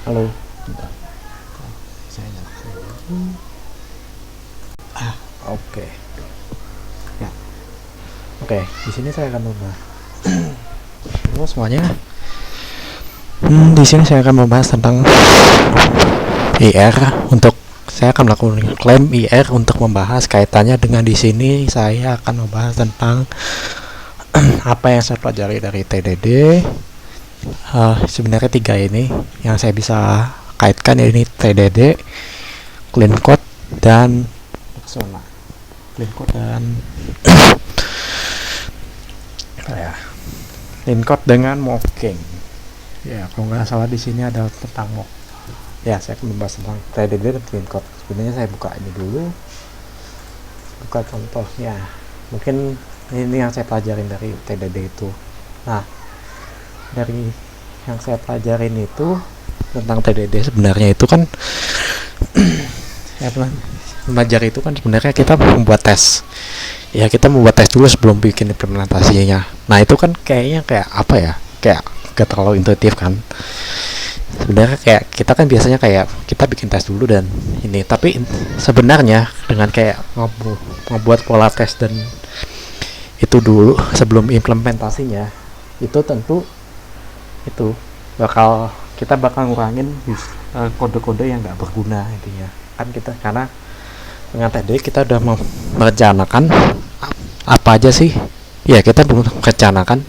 Halo. Bentar. Saya nyalakan dulu. Oke. Ya. Oke, di sini saya akan membahas. Halo semuanya. Di sini saya akan membahas tentang IR untuk saya akan melakukan klaim IR untuk membahas kaitannya dengan di sini saya akan membahas tentang apa yang saya pelajari dari TDD. Sebenarnya 3 ini yang saya bisa kaitkan, ya ini TDD, clean code, dan persona. Clean code dan clean code dengan mocking. Ya, kalau nggak salah di sini ada tentang mock. Ya, saya akan membahas tentang TDD dan clean code. Sebenarnya saya buka ini dulu, buka contohnya. Mungkin ini yang saya pelajarin dari TDD itu. Nah, dari yang saya pelajarin itu tentang TDD sebenarnya itu kan saya belajar itu kan sebenarnya kita membuat tes. Ya, kita membuat tes dulu sebelum bikin implementasinya. Nah, itu kan kayaknya kayak apa ya? Kayak gak terlalu intuitif kan. Sebenarnya kayak kita kan biasanya kayak kita bikin tes dulu dan ini, tapi sebenarnya dengan kayak ngebuat pola tes dan itu dulu sebelum implementasinya, itu tentu itu kita bakal ngurangin kode-kode yang nggak berguna intinya kan. Kita karena dengan TD kita udah merencanakan apa aja sih, ya kita merencanakan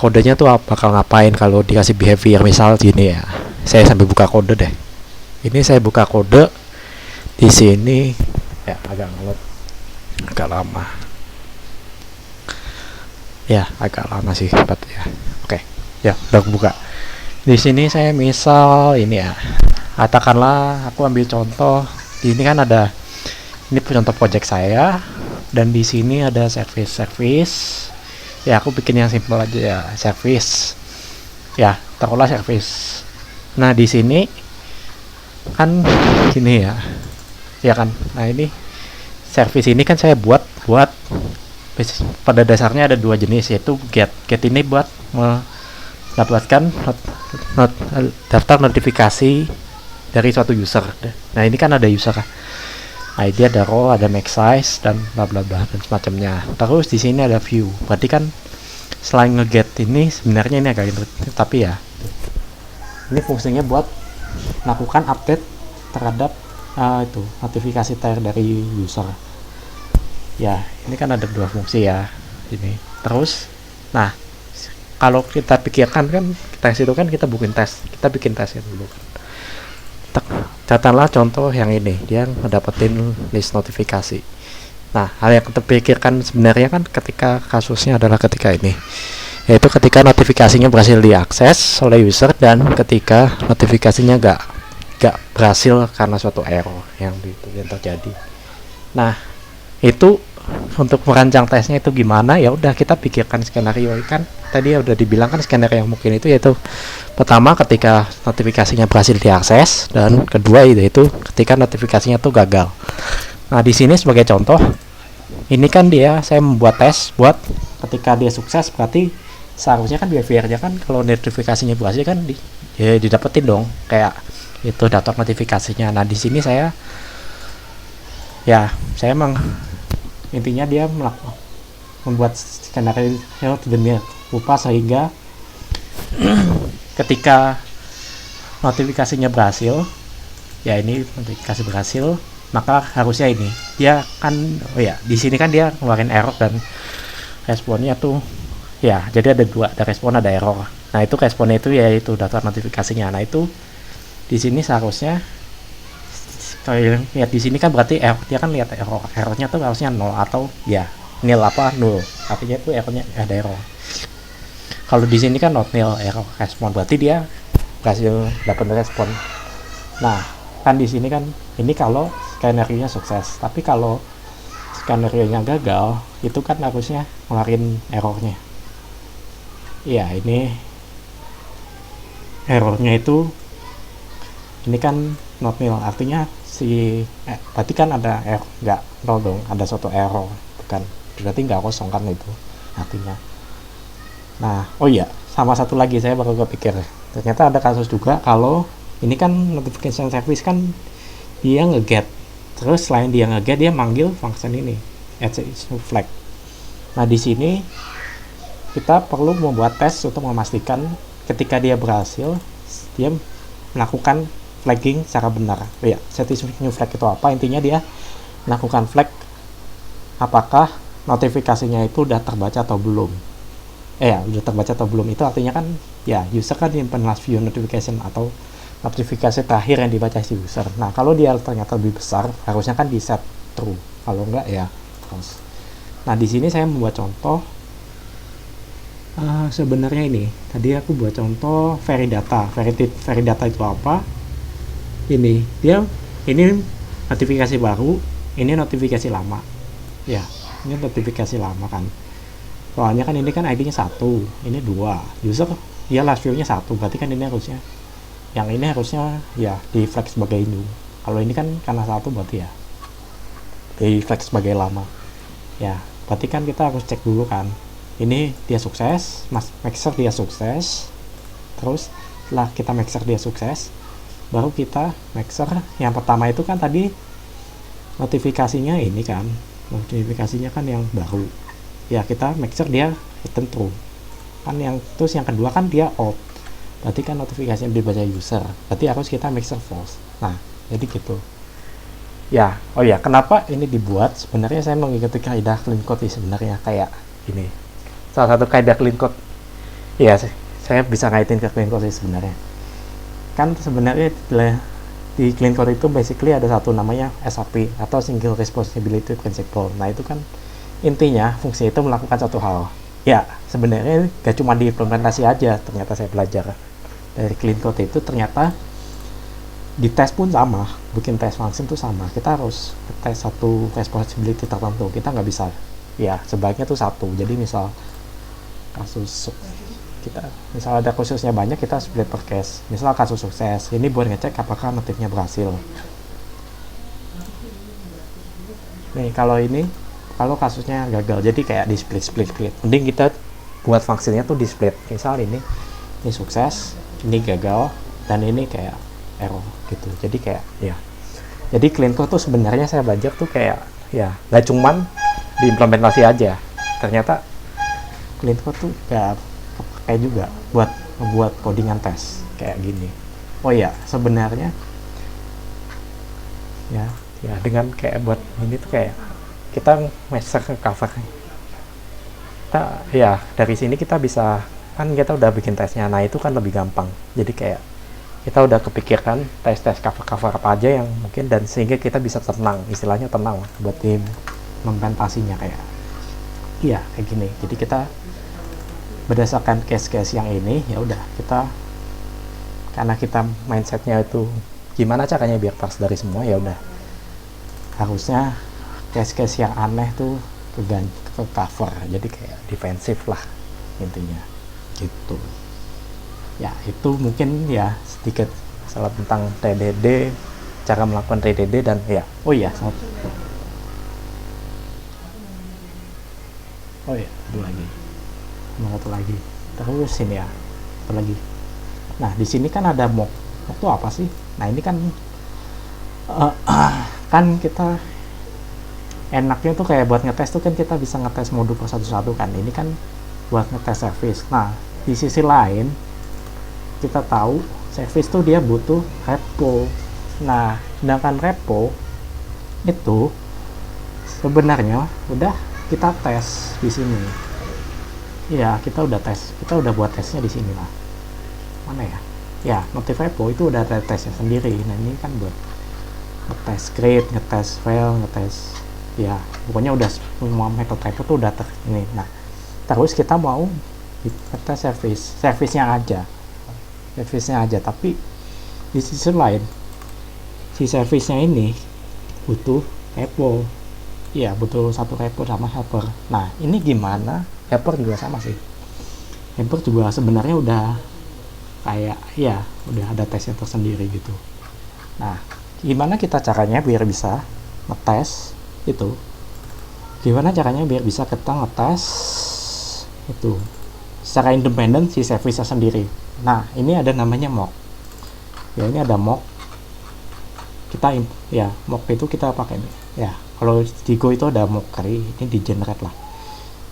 kodenya tuh bakal ngapain kalau dikasih behavior. Misal gini ya, saya sambil buka kode deh. Ini saya buka kode di sini ya, agak lama ya, agak lama sih ya. Oke, ya udah buka. Di sini saya misal ini ya, katakanlah aku ambil contoh. Ini kan ada, ini contoh project saya, dan di sini ada service. Ya, aku bikin yang simple aja ya, service. Ya, taruhlah service. Nah, di sini kan gini ya. Ya kan. Nah, ini service ini kan saya buat pada dasarnya ada 2 jenis, yaitu get. Get ini buat mendapatkan daftar notifikasi dari suatu user. Nah, ini kan ada user ID, ada row, ada max size, dan bla bla bla dan semacamnya. Terus di sini ada view. Berarti kan selain ngeget ini sebenarnya ini agak intuitif, tapi ya ini fungsinya buat melakukan update terhadap itu notifikasi tier dari user. Ya, ini kan ada 2 fungsi ya ini. Terus nah, kalau kita pikirkan kan tes itu kan kita bikin tesnya dulu kan. Catatlah contoh yang ini, dia ngedapetin list notifikasi. Nah, hal yang kita pikirkan sebenarnya kan ketika kasusnya adalah ketika ini, yaitu ketika notifikasinya berhasil diakses oleh user dan ketika notifikasinya gak berhasil karena suatu error yang terjadi. Nah, itu untuk merancang tesnya itu gimana? Ya udah, kita pikirkan skenario kan. Tadi ya udah dibilang kan skenario yang mungkin itu yaitu pertama ketika notifikasinya berhasil diakses, dan kedua itu ketika notifikasinya tuh gagal. Nah, di sini sebagai contoh, ini kan saya membuat tes buat ketika dia sukses, berarti seharusnya kan behaviornya kan kalau notifikasinya berhasil kan didapetin dong kayak itu daftar notifikasinya. Nah, di sini saya emang intinya dia membuat skenario demikian rupa sehingga ketika notifikasinya berhasil, ya ini notifikasi berhasil, maka harusnya ini dia kan di sini kan dia ngeluarin error dan responnya tuh ya, jadi ada 2, ada respon ada error. Nah, itu responnya itu yaitu daftar notifikasinya. Nah, itu di sini seharusnya kalau lihat di sini kan berarti dia kan lihat errornya tuh harusnya 0 atau ya nil apa 0, artinya itu errornya ada error. Kalau di sini kan not nil error respon, berarti dia berhasil dapat respon. Nah, kan di sini kan ini kalau skenario-nya sukses, tapi kalau skenario-nya gagal itu kan harusnya ngeluarin errornya. Ya, ini errornya itu ini kan not nil, artinya berarti kan ada error, nggak nol dong, ada suatu error, bukan berarti nggak kosong kan itu artinya. Nah, sama satu lagi saya baru kepikir, ternyata ada kasus juga kalau ini kan notification service kan dia nge-get, terus selain dia nge-get dia manggil function ini add issue flag. Nah di sini kita perlu membuat tes untuk memastikan ketika dia berhasil, dia melakukan flagging secara benar. Ya, set issue new flag itu apa? Intinya dia melakukan flag apakah notifikasinya itu udah terbaca atau belum. Ya, udah terbaca atau belum itu artinya kan ya user kan nyimpen last view notification atau notifikasi terakhir yang dibaca si user. Nah, kalau dia ternyata lebih besar, harusnya kan di set true. Kalau enggak ya false. Nah, di sini saya membuat contoh. Sebenarnya ini tadi aku buat contoh vary data. Vary data itu apa? Ini notifikasi baru, ini notifikasi lama. Ya, ini notifikasi lama kan. Soalnya kan ini kan ID-nya 1, ini 2. User ya last view-nya 1, berarti kan ini harusnya ya di flag sebagai new. Kalau ini kan karena 1 berarti ya di flag sebagai lama. Ya, berarti kan kita harus cek dulu kan. Ini dia sukses, make sure dia sukses. Terus setelah kita make sure dia sukses, baru kita make sure yang pertama itu kan tadi notifikasinya ini kan. Notifikasinya kan yang baru. Ya, kita make sure dia return true. Kan terus yang kedua kan dia old. Berarti kan notifikasinya dibaca user, berarti harus kita make sure false. Nah, jadi gitu ya. Oh ya, kenapa ini dibuat? Sebenarnya saya mengikuti kaidah clean code sebenarnya kayak ini, salah satu kaidah clean code ya. Saya bisa kaitin ke clean code sebenarnya kan. Sebenarnya di clean code itu basically ada satu namanya SRP atau single responsibility principle. Nah, itu kan intinya fungsi itu melakukan satu hal. Ya, sebenarnya gak cuma diimplementasi aja, ternyata saya belajar dari clean code itu ternyata di tes pun sama, bikin tes function tuh sama. Kita harus tes satu responsibility tertentu, kita nggak bisa ya sebaiknya tuh satu. Jadi misal ada kasusnya banyak, kita split per case. Misal kasus sukses, ini buat ngecek apakah notifnya berhasil. Nih kalau kasusnya gagal, jadi kayak di split. Mending kita buat fungsinya tuh di split. Misal ini sukses, ini gagal, dan ini kayak error gitu. Jadi kayak ya. Jadi clean code tuh sebenarnya saya belajar tuh kayak ya nggak cuman diimplementasi aja. Ternyata clean code tuh kayak juga buat membuat codingan tes kayak gini. Oh ya, sebenarnya ya dengan kayak buat ini tuh kayak kita measure ke cover. Kita ya dari sini kita bisa kan kita udah bikin tesnya. Nah, itu kan lebih gampang. Jadi kayak kita udah kepikirkan tes cover apa aja yang mungkin, dan sehingga kita bisa tenang, istilahnya tenang buat implementasinya kayak gini. Jadi kita berdasarkan case-case yang ini ya udah kita, karena kita mindsetnya itu gimana caranya biar pas dari semua, ya udah harusnya case-case yang aneh tuh ke cover, jadi kayak defensif lah intinya gitu ya. Itu mungkin ya sedikit masalah tentang TDD, cara melakukan TDD, dan ya satu lagi terus ini ya satu lagi. Nah, di sini kan ada mock itu apa sih? Nah, ini kan kan kita enaknya tuh kayak buat ngetes tuh kan kita bisa ngetes modul per satu-satu kan. Ini kan buat ngetes service. Nah, di sisi lain kita tahu service tuh dia butuh repo. Nah, sedangkan repo itu sebenarnya udah kita tes di sini. Ya, kita udah buat tesnya di sini lah. Mana ya? Ya, notif repo itu udah ada tesnya sendiri. Nah, ini kan buat ngetes script, ngetes file, ngetes ya pokoknya udah semua metode repo tuh udah ini. Nah, terus kita mau ngetes service-nya aja, tapi di sisi lain si service-nya ini butuh repo. Ya, butuh satu repo sama helper. Nah, ini gimana? Helper juga sama sih. Helper juga sebenarnya udah kayak ya udah ada tesnya tersendiri gitu. Nah, gimana kita caranya biar bisa ngetes itu? Gimana caranya biar bisa kita ngetes itu secara independen si service-nya sendiri? Nah, ini ada namanya mock. Ya, ini ada mock. Kita ya, mock itu kita pakai ya. Kalau di Go itu ada mock curry, ini di generate lah.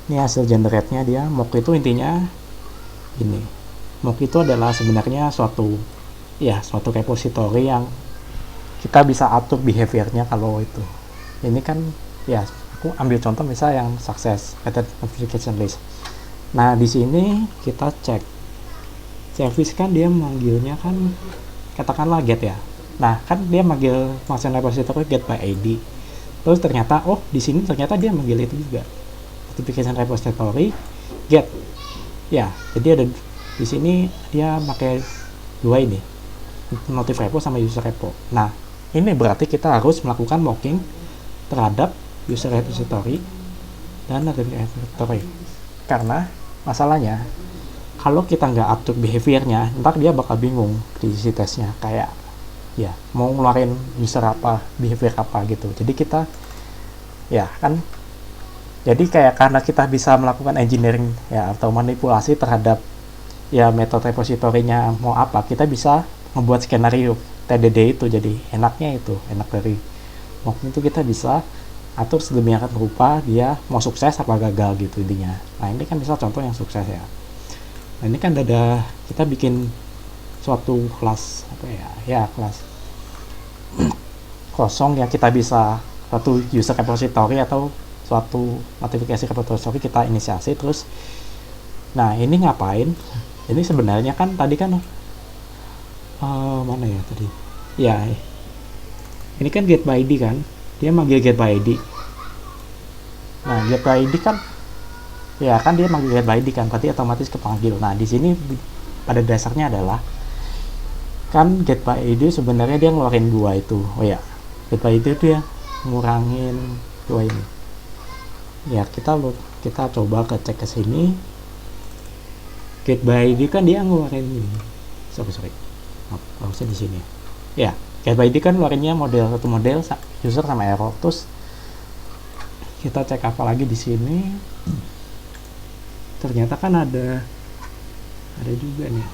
Ini hasil generate-nya dia. Mock itu intinya ini. Mock itu adalah sebenarnya suatu repository yang kita bisa atur behaviornya. Kalau itu ini kan ya, aku ambil contoh misal yang sukses method notification list. Nah, di sini kita cek service kan dia manggilnya kan katakanlah get ya. Nah, kan dia manggil function repository get by ID. Terus ternyata di sini ternyata dia manggil itu juga notification repository get. Ya, jadi ada di sini dia pakai dua ini, notif repo sama user repo. Nah, ini berarti kita harus melakukan mocking terhadap user repository dan notif repository. Karena masalahnya kalau kita nggak atur behaviornya, ntar dia bakal bingung di isi tesnya, kayak ya mau ngeluarin user apa, behavior apa gitu. Jadi kita ya kan, jadi kayak karena kita bisa melakukan engineering ya atau manipulasi terhadap ya metode repository-nya mau apa, kita bisa membuat skenario TDD itu. Jadi enaknya itu, enak dari mock itu kita bisa atur sedemikian rupa dia mau sukses apa gagal gitu intinya. Nah, ini kan misal contoh yang sukses ya. Nah, ini kan ada kita bikin suatu kelas apa ya kelas kosong ya, kita bisa suatu user repository atau suatu notifikasi repository kita inisiasi terus. Nah, ini ngapain? Ini sebenarnya kan tadi kan mana ya tadi? Ya, ini kan get by ID kan, dia manggil get by ID. Nah, get by ID kan ya kan dia manggil get by ID kan, berarti otomatis kepanggil. Nah, di sini pada dasarnya adalah kan get by ID sebenarnya dia ngeluarin dua itu. Get by ID itu ya ngurangin dua ini. Ya, kita coba cek ke sini. Get by ID kan dia ngeluarin ini. Sorry. Harusnya di sini. Ya, get by ID kan ngeluarinnya satu model user sama error. Terus kita cek apa lagi di sini. Ternyata kan ada juga nih.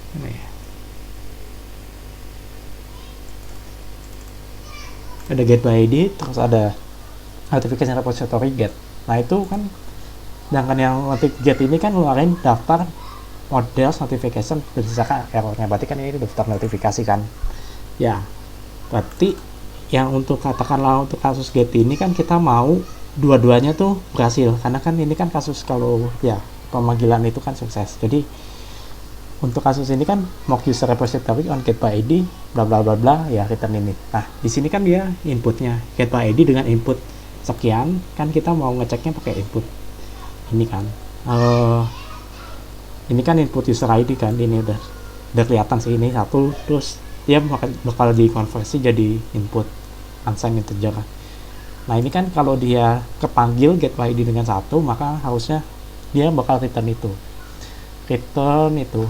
Mana ya? Ada get by ID, terus ada notification repository get. Nah, itu kan sedangkan yang get ini kan ngeluarin daftar model notification berdasarkan errornya. Berarti kan ini daftar notifikasi kan. Ya, berarti yang untuk katakanlah untuk kasus get ini kan kita mau dua-duanya tuh berhasil, karena kan ini kan kasus kalau ya pemanggilan itu kan sukses. Jadi untuk kasus ini kan mock user repository on get by ID bla bla bla bla ya return ini. Nah, di sini kan dia inputnya get by ID dengan input sekian, kan kita mau ngeceknya pakai input ini kan. Ini kan input user ID kan, ini udah kelihatan sih ini satu, terus dia bakal dikonversi jadi input unsigned integer. Nah, ini kan kalau dia kepanggil get by ID dengan satu, maka harusnya dia bakal return itu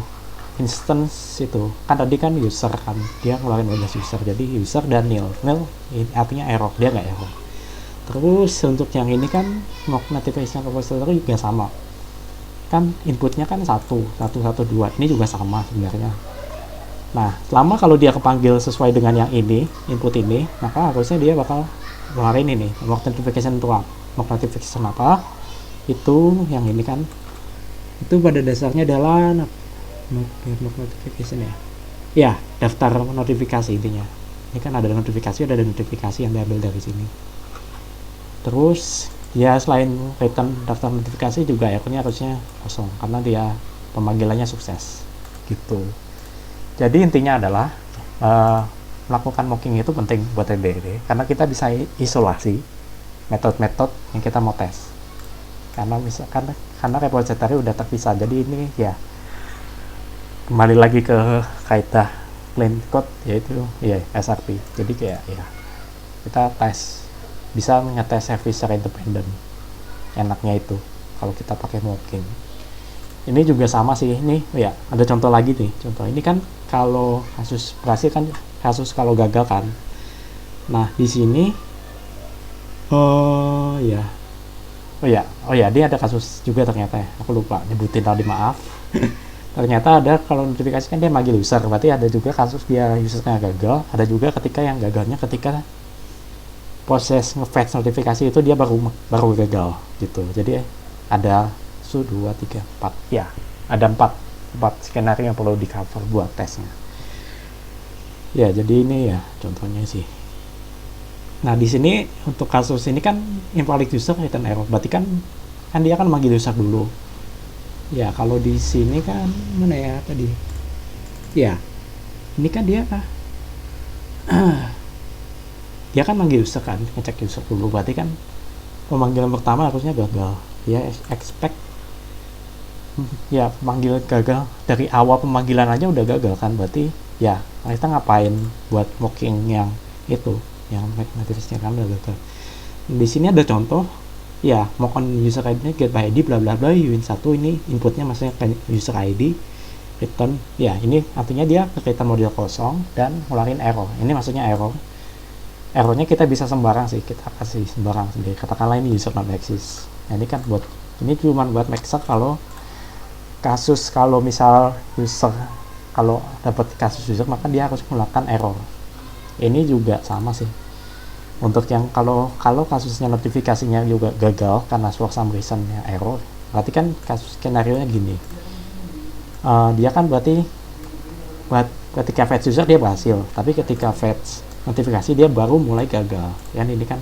instance itu kan tadi kan user kan, dia ngeluarin model user, jadi user dan nil artinya error, dia nggak error. Terus untuk yang ini kan mock notification repository juga sama kan, inputnya kan 112, ini juga sama sebenarnya. Nah, selama kalau dia kepanggil sesuai dengan yang ini input ini, maka harusnya dia bakal ngeluarin ini mock notification itu apa itu yang ini kan, itu pada dasarnya adalah mock notification ya daftar notifikasi intinya. Ini kan ada notifikasi yang diambil dari sini. Terus ya selain return daftar notifikasi juga akunnya harusnya kosong karena dia pemanggilannya sukses gitu. Jadi intinya adalah melakukan mocking itu penting buat TDD karena kita bisa isolasi metode-metode yang kita mau tes. Karena repository udah terpisah. Jadi ini ya kembali lagi ke kaidah clean code, yaitu ya SRP. Jadi kayak ya kita bisa ngetes service secara independen. Enaknya itu kalau kita pakai mocking. Ini juga sama sih, ini ya ada contoh lagi nih. Contoh ini kan kalau kasus berhasil kan, kasus kalau gagal kan. Nah, di sini ya oh ya, dia ada kasus juga ternyata ya. Aku lupa nyebutin tadi, maaf. Ternyata ada kalau notifikasi kan dia manggil user, berarti ada juga kasus dia usernya gagal. Ada juga ketika yang gagalnya ketika proses nge-fetch notifikasi itu dia baru gagal gitu. Jadi ada 2, 3, 4 ya, ada 4 skenario yang perlu di cover buat tesnya ya. Jadi ini ya contohnya sih. Nah di sini untuk kasus ini kan invalid user return error, berarti kan dia kan manggil user dulu ya. Kalau di sini kan mana ya tadi ya, ini kan dia dia kan manggil user kan, ngecek user dulu, berarti kan pemanggilan pertama harusnya gagal. Dia expect ya manggil gagal dari awal, pemanggilan aja udah gagal kan, berarti ya kita ngapain buat mocking yang itu, yang notifikasinya kan udah gagal. Di sini ada contoh ya, mock on user ID-nya get by ID bla bla bla win1, ini inputnya maksudnya user ID return ya, ini artinya dia return model kosong dan ngeluarin error. Ini maksudnya errornya kita bisa sembarang sih, kita kasih sembarang sendiri, katakanlah ini user not exist. Nah ini kan buat, ini cuma buat make sure kalau kasus, kalau misal user, kalau dapat kasus user maka dia harus melakukan error. Ini juga sama sih untuk yang kalau kasusnya notifikasinya juga gagal karena for some reason-nya error, berarti kan kasus skenario nya gini, dia kan berarti ketika fetch user dia berhasil, tapi ketika fetch notifikasi dia baru mulai gagal ya. Ini kan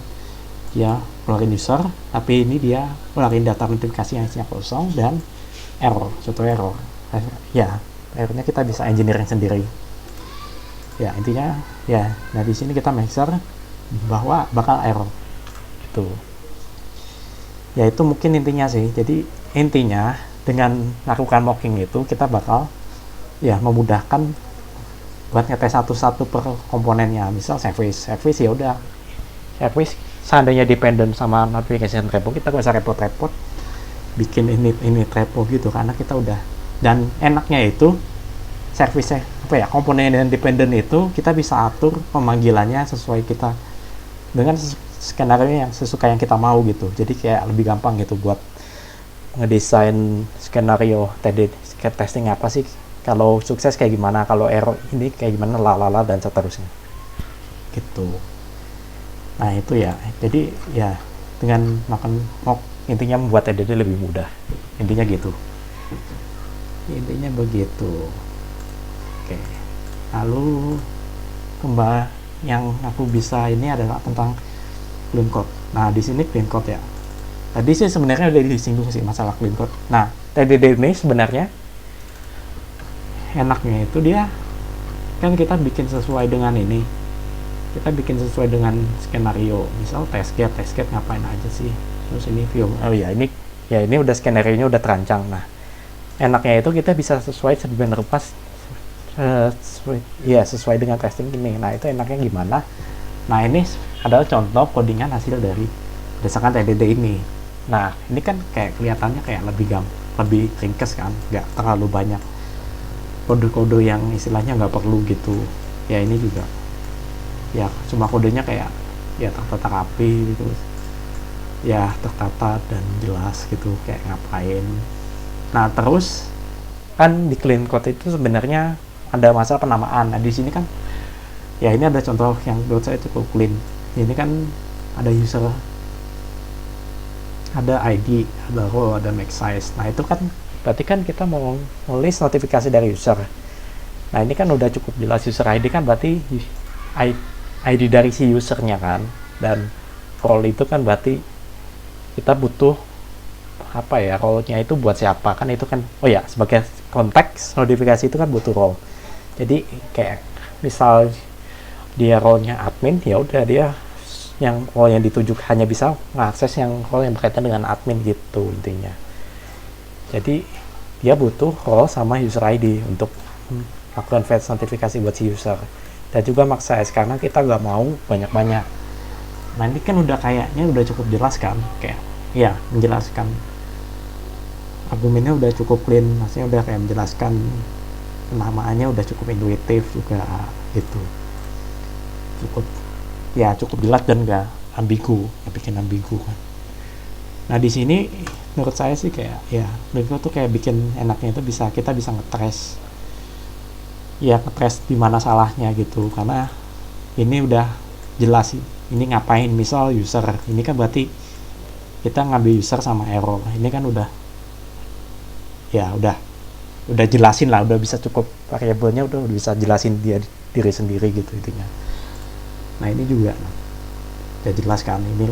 dia keluarin user, tapi ini dia keluarin data notifikasi yang isinya kosong dan error, suatu error ya. Errornya kita bisa engineering sendiri ya, intinya ya. Nah di sini kita make sure bahwa bakal error gitu ya, itu mungkin intinya sih. Jadi intinya dengan melakukan mocking itu kita bakal ya memudahkan buat ngetes satu-satu per komponennya. Misal service ya udah, service seandainya dependent sama notification repo, kita gak usah repot-repot bikin ini repo gitu, karena kita udah. Dan enaknya itu service komponen yang dependent itu kita bisa atur pemanggilannya sesuai kita dengan skenario yang sesuka yang kita mau gitu. Jadi kayak lebih gampang gitu buat ngedesain skenario testing apa sih, kalau sukses kayak gimana, kalau error ini kayak gimana, lalala dan seterusnya gitu. Nah itu ya, jadi ya dengan makan mock intinya membuat TDD lebih mudah, intinya gitu, intinya begitu. Oke, lalu kembali yang aku bisa ini adalah tentang clean code. Nah di sini clean code ya, tadi sih sebenarnya udah disinggung sih masalah clean code. Nah TDD ini sebenarnya enaknya itu dia kan kita bikin sesuai dengan ini, kita bikin sesuai dengan skenario. Misal test get ngapain aja sih, terus ini view, oh ya ini udah skenario nya udah terancang. Nah enaknya itu kita bisa sesuai sedemikian rupa sesuai dengan testing ini. Nah itu enaknya gimana? Nah ini adalah contoh codingan hasil dari berdasarkan TDD ini. Nah ini kan kayak kelihatannya kayak lebih ringkes kan, nggak terlalu banyak kode-kode yang istilahnya nggak perlu gitu ya. Ini juga ya cuma kodenya kayak ya tertata rapi gitu ya, tertata dan jelas gitu kayak ngapain. Nah terus kan di clean code itu sebenarnya ada masalah penamaan. Nah di sini kan ya ini ada contoh yang menurut saya cukup clean. Ini kan ada user, ada ID, ada role, ada max size. Nah itu kan berarti kan kita mau nulis notifikasi dari user. Nah ini kan udah cukup jelas user ID kan, berarti ID dari si usernya kan, dan role itu kan berarti kita butuh apa ya, role-nya itu buat siapa kan, itu kan oh ya sebagai konteks notifikasi itu kan butuh role. Jadi kayak misal dia role-nya admin, ya udah dia yang role yang dituju hanya bisa mengakses yang role yang berkaitan dengan admin gitu intinya. Jadi dia butuh role sama user ID untuk melakukan fetch notifikasi buat si user, dan juga max size karena kita nggak mau banyak-banyak. Nah ini kan udah kayaknya udah cukup jelas kan, kayak ya menjelaskan argumennya udah cukup clean, maksudnya udah kayak menjelaskan penamaannya udah cukup intuitif juga gitu, cukup jelas dan nggak ambigu, ya bikin ambigu kan. Nah di sini menurut saya sih kayak ya Blinko tuh kayak bikin enaknya itu kita bisa ngetrace ya, ngetrace di mana salahnya gitu, karena ini udah jelas sih ini ngapain. Misal user ini kan berarti kita ngambil user sama error, ini kan udah ya udah jelasin lah, udah bisa cukup variabelnya udah bisa jelasin dia diri sendiri gitu intinya. Nah ini juga udah jelas kan, ini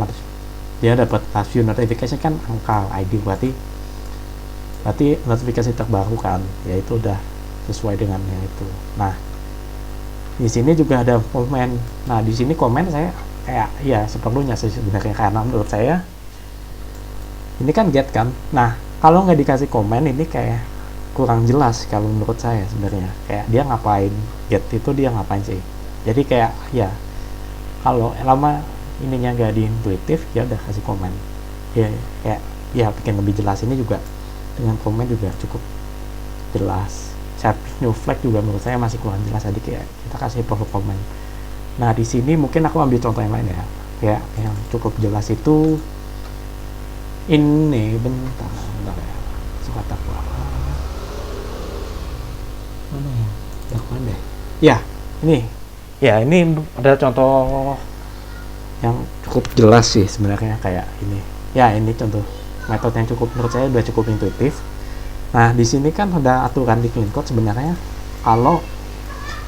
dia dapat last view notification kan angka ID, berarti notifikasi terbaru kan, ya itu udah sesuai dengannya itu. Nah di sini juga ada komen. Nah di sini komen saya kayak ya seperlunya sih sebenarnya, karena menurut saya ini kan get kan. Nah kalau nggak dikasih komen ini kayak kurang jelas kalau menurut saya sebenarnya, kayak dia ngapain, get itu dia ngapain sih. Jadi kayak ya kalau lama ininya nggak diintuitif ya udah kasih komen ya, kayak ya bikin lebih jelas. Ini juga dengan komen juga cukup jelas. Service new flag juga menurut saya masih kurang jelas, jadi kayak kita kasih perlu komen. Nah di sini mungkin aku ambil contoh yang lain ya, kayak yang cukup jelas itu ini, bentar ya, suka takwa mana ya, takwa deh ya, ini ada contoh yang cukup jelas sih sebenarnya, kayak ini ya, ini contoh metode yang cukup menurut saya udah cukup intuitif. Nah di sini kan ada aturan di clean code sebenarnya, kalau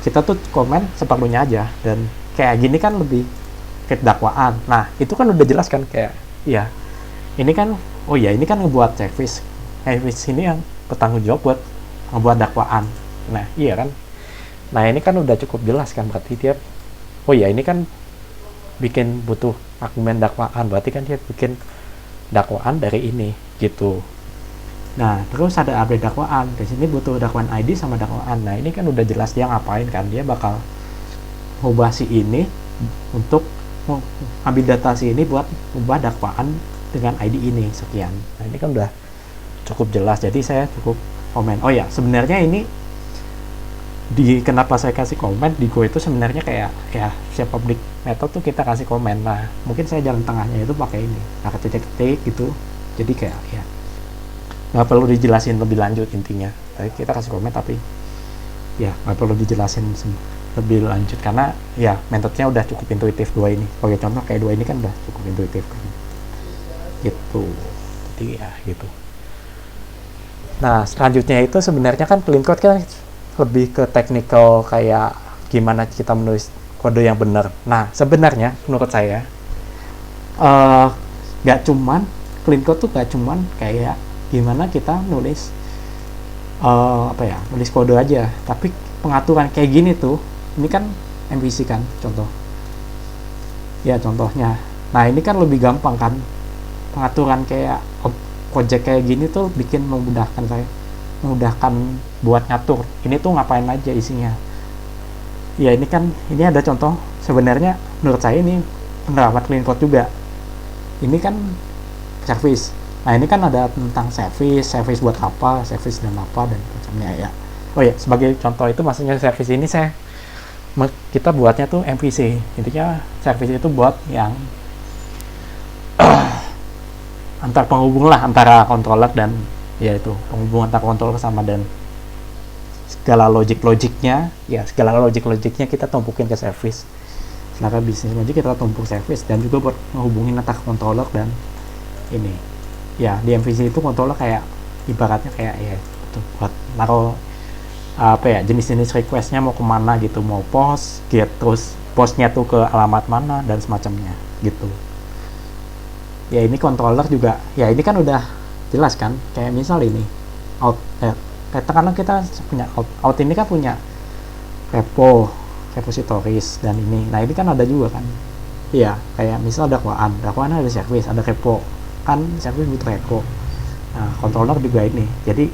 kita tuh komen seperlunya aja, dan kayak gini kan lebih ke dakwaan. Nah itu kan udah jelas kan, kayak ya ini kan oh ya ini kan ngebuat service ini yang bertanggung jawab buat ngebuat dakwaan. Nah iya kan, nah ini kan udah cukup jelas kan, berarti dia oh ya ini kan bikin butuh argumen dakwaan, berarti kan dia bikin dakwaan dari ini gitu. Nah terus ada update dakwaan, di sini butuh dakwaan ID sama dakwaan. Nah ini kan udah jelas dia ngapain kan, dia bakal ngubah si ini untuk ambil data si ini buat ngubah dakwaan dengan ID ini sekian. Nah ini kan udah cukup jelas, jadi saya cukup komen. Oh ya sebenarnya ini kenapa saya kasih komen di Go itu sebenarnya kayak ya siap public method tuh kita kasih komen. Nah mungkin saya jalan tengahnya itu pakai ini, nah ketik-ketik gitu, jadi kayak ya nggak perlu dijelasin lebih lanjut intinya. Tapi kita kasih komen, tapi ya nggak perlu dijelasin lebih lanjut karena ya metodenya udah cukup intuitif dua ini. Sebagai contoh kayak dua ini kan udah cukup intuitif kan gitu, jadi ya gitu. Nah selanjutnya itu sebenarnya kan clean code kan lebih ke technical, kayak gimana kita menulis kode yang benar. Nah sebenarnya menurut saya nggak cuman clean code tuh nggak cuman kayak gimana kita nulis nulis kode aja, tapi pengaturan kayak gini tuh, ini kan MVC kan contoh ya, contohnya. Nah ini kan lebih gampang kan pengaturan, kayak project kayak gini tuh bikin memudahkan buat ngatur ini tuh ngapain aja isinya. Ya ini ada contoh sebenarnya menurut saya ini penerapan clean code juga. Ini kan service. Nah ini kan ada tentang service buat apa, service dan apa dan macamnya ya. Oh ya sebagai contoh itu maksudnya service ini kita buatnya tuh MVC. Intinya service itu buat yang antar penghubung lah, antara controller dan ya itu penghubung antar controller sama, dan segala logiknya kita tumpukin ke service. Sedangkan business logic kita tumpuk service, dan juga buat menghubungin antar controller dan ini ya di MVC itu controller kayak ibaratnya kayak ya itu buat naruh jenis-jenis requestnya mau kemana gitu, mau post, get, terus postnya tuh ke alamat mana dan semacamnya gitu. Ya ini controller juga ya, ini kan udah jelas kan, kayak misal ini out katakanlah kita punya out ini kan punya repositories dan ini. Nah ini kan ada juga kan iya, kayak misal dakwaan ada service, ada repo kan, service butuh repo. Nah controller juga ini, jadi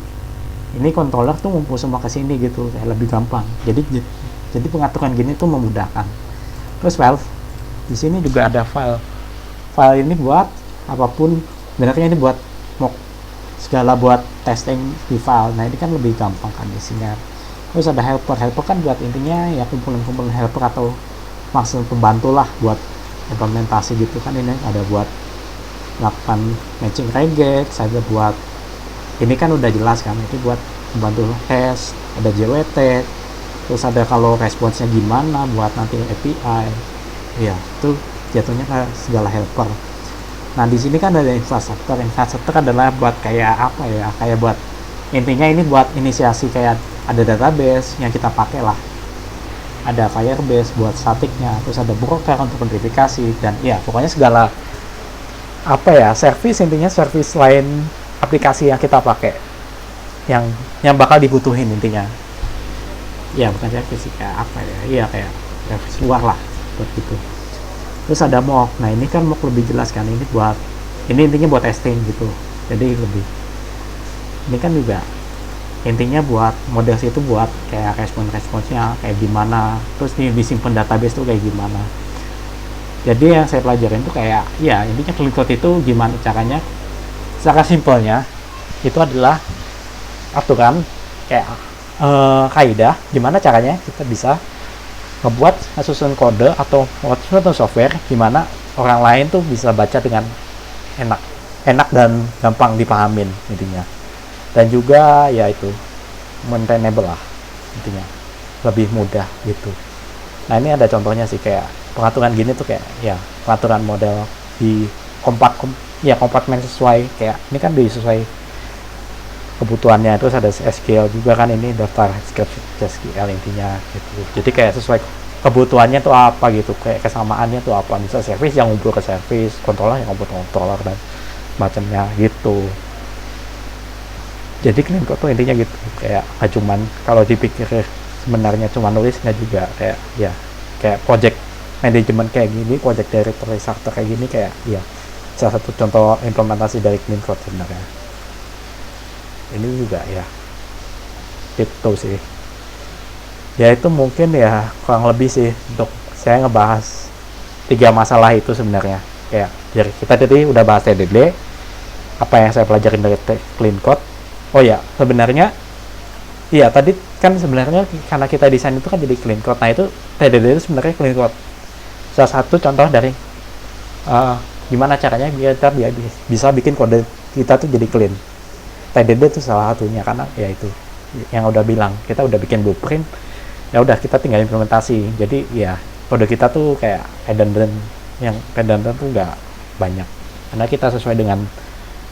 ini controller tuh ngumpul semua ke sini gitu, kayak lebih gampang. Jadi pengaturan gini tuh memudahkan. Terus file di sini juga ada file ini buat apapun, sebenarnya ini buat mock segala, buat testing di file. Nah ini kan lebih gampang kan isinya. Terus ada helper kan buat intinya ya kumpulan helper atau maksud pembantu lah buat implementasi gitu kan. Ini ada buat melakukan matching regex, ada buat ini kan udah jelas kan, ini buat membantu hash, ada JWT, terus ada kalau responsnya gimana buat nanti API, ya itu jatuhnya ke segala helper. Nah di sini kan ada infrastruktur adalah buat kayak apa ya, kayak buat intinya ini buat inisiasi, kayak ada database yang kita pakai lah, ada Firebase buat statiknya, terus ada broker untuk verifikasi, dan ya pokoknya segala apa ya, service, intinya service lain aplikasi yang kita pakai yang bakal dibutuhin intinya. Ya bukan service sih, kayak apa ya, iya kayak service luar lah buat gitu. Terus ada mock. Nah ini kan mock lebih jelas kan, ini buat ini intinya buat testing gitu, jadi lebih ini kan juga intinya buat model itu buat kayak responsnya kayak gimana, terus nih disimpan database tuh kayak gimana. Jadi yang saya pelajarin tuh kayak ya intinya clean code itu gimana caranya, secara simpelnya itu adalah aturan kayak kaidah gimana caranya kita bisa ngebuat susun kode atau suatu software gimana orang lain tuh bisa baca dengan enak dan gampang dipahamin intinya, dan juga ya itu maintainable lah intinya, lebih mudah gitu. Nah ini ada contohnya sih, kayak pengaturan gini tuh kayak ya pengaturan model di kompartemen sesuai, kayak ini kan disesuai kebutuhannya. Terus ada SQL juga kan, ini daftar SQL intinya gitu, jadi kayak sesuai kebutuhannya tuh apa gitu, kayak kesamaannya tuh apa, misal service yang ngumpul ke service, controller yang ngumpul ke controller dan macamnya gitu. Jadi clean code tuh intinya gitu, kayak gak cuman kalau dipikir sebenarnya cuma nulis, nggak juga, kayak ya kayak project management kayak gini, project director researcher kayak gini, kayak ya salah satu contoh implementasi dari clean code sebenarnya. Ini juga ya itu sih ya, itu mungkin ya kurang lebih sih untuk saya ngebahas 3 masalah itu sebenarnya. Kayak jadi kita tadi udah bahas TDD, apa yang saya pelajarin dari clean code. Oh ya sebenarnya iya tadi kan sebenarnya karena kita desain itu kan jadi clean code, nah itu TDD itu sebenarnya clean code, salah satu contoh dari gimana caranya biar kita bisa bikin kode kita tuh jadi clean. TDD itu salah satunya, karena ya itu yang udah bilang kita udah bikin blueprint, ya udah kita tinggal implementasi. Jadi ya kode kita tuh kayak redundant, yang redundant tuh nggak banyak karena kita sesuai dengan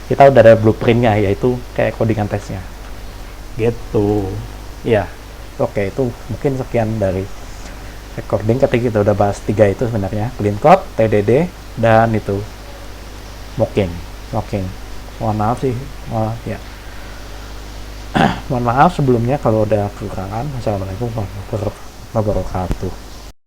kita udah ada blueprintnya, yaitu kayak codingan tesnya gitu ya. Oke, itu mungkin sekian dari recording ketika kita udah bahas 3 itu sebenarnya, clean code, TDD, dan itu mocking. Mohon maaf sih, ya mohon maaf sebelumnya kalau ada kekurangan. Assalamualaikum warahmatullahi wabarakatuh.